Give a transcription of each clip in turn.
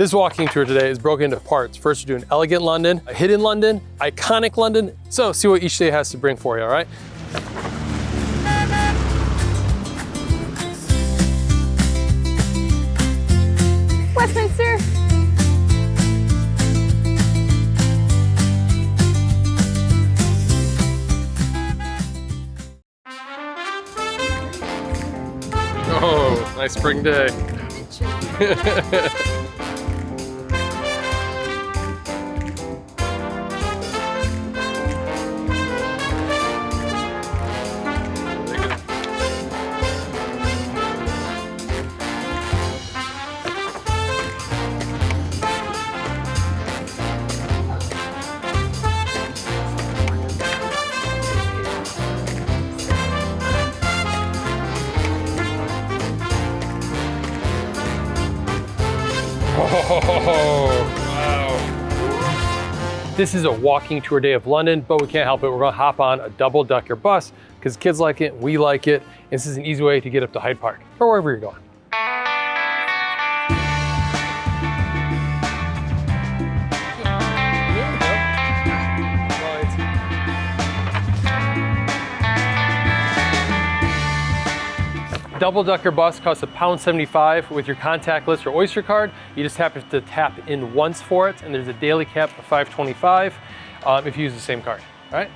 This walking tour today is broken into parts. First, we're doing elegant London, a hidden London, iconic London. So see what each day has to bring for you, all right? Westminster. Oh, nice spring day. Oh, wow. This is a walking tour day of London, but we can't help it. We're gonna hop on a double-decker bus because kids like it, we like it. And this is an easy way to get up to Hyde Park or wherever you're going. Double-decker bus costs £1.75 with your contactless or Oyster card. You just have to tap in once for it, and there's a daily cap of $5.25 if you use the same card, all right?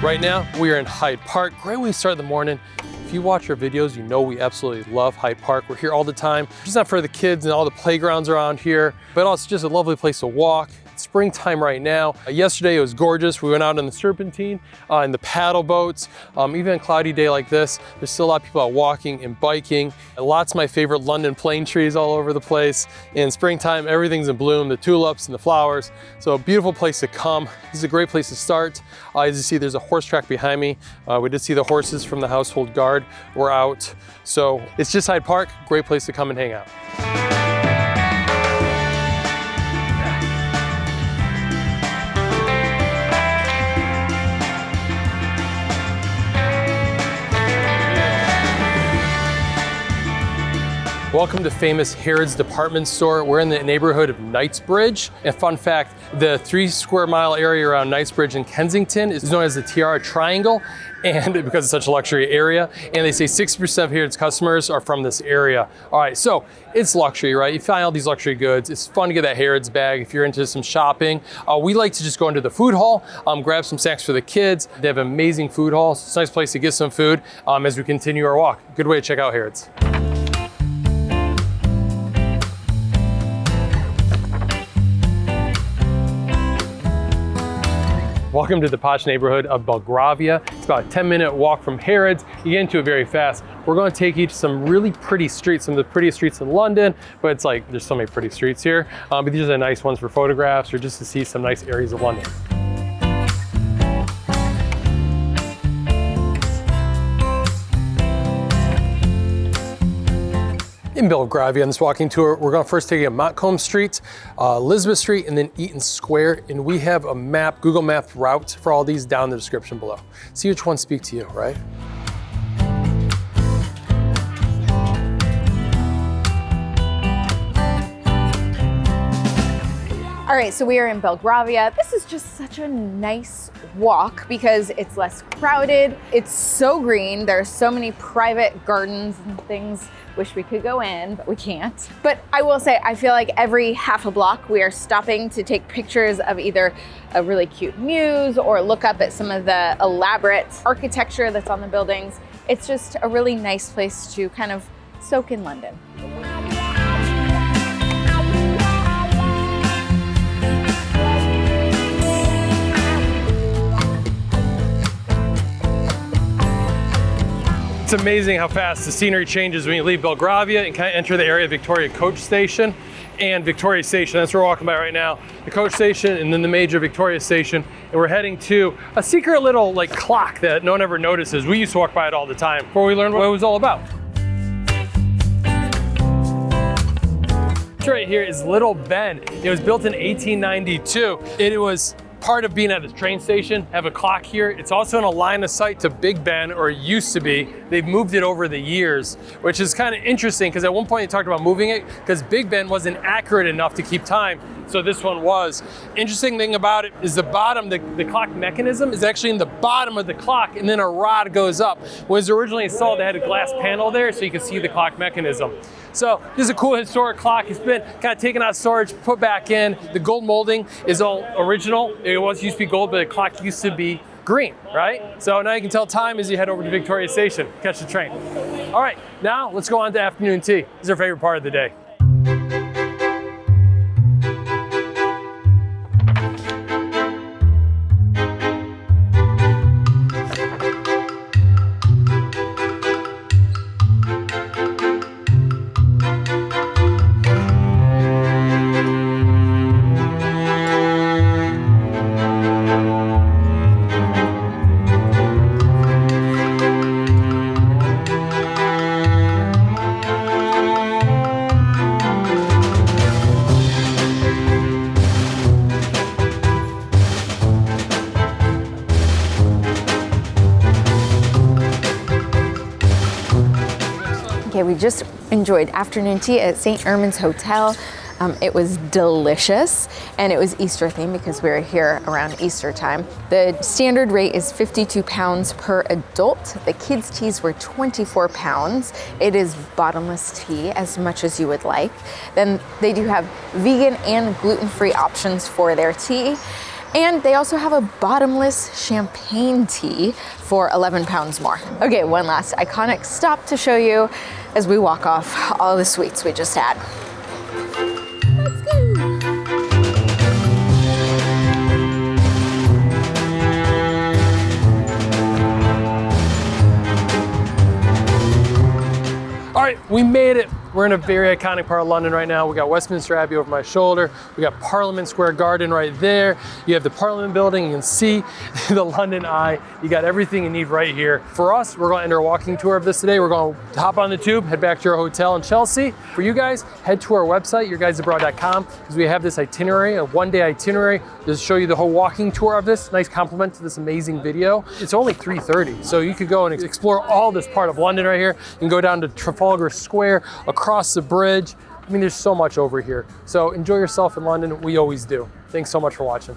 Right now, we are in Hyde Park. Great way to start the morning. If you watch our videos, you know we absolutely love Hyde Park. We're here all the time. It's not for the kids and all the playgrounds around here, but also just a lovely place to walk. It's springtime right now. Yesterday it was gorgeous. We went out on the Serpentine and the paddle boats. Even a cloudy day like this, there's still a lot of people out walking and biking. Lots of my favorite London plane trees all over the place. In springtime, everything's in bloom, the tulips and the flowers. So a beautiful place to come. This is a great place to start. As you see, there's a horse track behind me. We did see the horses from the household guard were out. So it's just Hyde Park, great place to come and hang out. Welcome to famous Harrods department store. We're in the neighborhood of Knightsbridge. And fun fact, the 3 square mile area around Knightsbridge and Kensington is known as the Tiara Triangle, and because it's such a luxury area. And they say 60% of Harrods customers are from this area. All right, so it's luxury, right? You find all these luxury goods. It's fun to get that Harrods bag if you're into some shopping. We like to just go into the food hall, grab some snacks for the kids. They have an amazing food hall. So it's a nice place to get some food as we continue our walk. Good way to check out Harrods. Welcome to the posh neighborhood of Belgravia. It's about a 10-minute walk from Harrods. You get into it very fast. We're going to take you to some really pretty streets, some of the prettiest streets in London, but it's like, there's so many pretty streets here. But these are nice ones for photographs or just to see some nice areas of London. In Belgravia on this walking tour, we're going to first take you to Montcalm Street, Elizabeth Street, and then Eaton Square. And we have a map, Google Map route for all these down in the description below. See which ones speak to you, right? All right, so we are in Belgravia. This is just such a nice walk because it's less crowded. It's so green. There are so many private gardens and things. Wish we could go in, but we can't. But I will say, I feel like every half a block we are stopping to take pictures of either a really cute muse or look up at some of the elaborate architecture that's on the buildings. It's just a really nice place to kind of soak in London. It's amazing how fast the scenery changes when you leave Belgravia and kind of enter the area of Victoria Coach Station and Victoria Station. That's where we're walking by right now. The coach station and then the major Victoria Station. And we're heading to a secret little like clock that no one ever notices. We used to walk by it all the time before we learned what it was all about. Right here is Little Ben. It was built in 1892. It was part of being at the train station, have a clock here. It's also in a line of sight to Big Ben, or it used to be. They've moved it over the years, which is kind of interesting because at one point they talked about moving it because Big Ben wasn't accurate enough to keep time. So this one was. Interesting thing about it is the bottom, the clock mechanism is actually in the bottom of the clock, and then a rod goes up. When it was originally installed, they had a glass panel there so you could see the clock mechanism. So this is a cool historic clock. It's been kind of taken out of storage, put back in. The gold molding is all original. It used to be gold, but the clock used to be green, right? So now you can tell time as you head over to Victoria Station, catch the train. All right, now let's go on to afternoon tea. This is our favorite part of the day. Okay, we just enjoyed afternoon tea at St. Ermin's Hotel. It was delicious, and it was Easter themed because we were here around Easter time. The standard rate is £52 per adult. The kids' teas were £24. It is bottomless tea, as much as you would like. Then they do have vegan and gluten-free options for their tea. And they also have a bottomless champagne tea for £11 more. Okay, one last iconic stop to show you as we walk off all the sweets we just had. Let's go. All right, we made it. We're in a very iconic part of London right now. We got Westminster Abbey over my shoulder. We got Parliament Square Garden right there. You have the Parliament Building. You can see the London Eye. You got everything you need right here. For us, we're going to enter a walking tour of this today. We're going to hop on the tube, head back to our hotel in Chelsea. For you guys, head to our website, yourguysabroad.com, because we have this itinerary, a one-day itinerary, to show you the whole walking tour of this. Nice compliment to this amazing video. It's only 3:30, so you could go and explore all this part of London right here. You can go down to Trafalgar Square, across the bridge. I mean, there's so much over here. So enjoy yourself in London. We always do. Thanks so much for watching.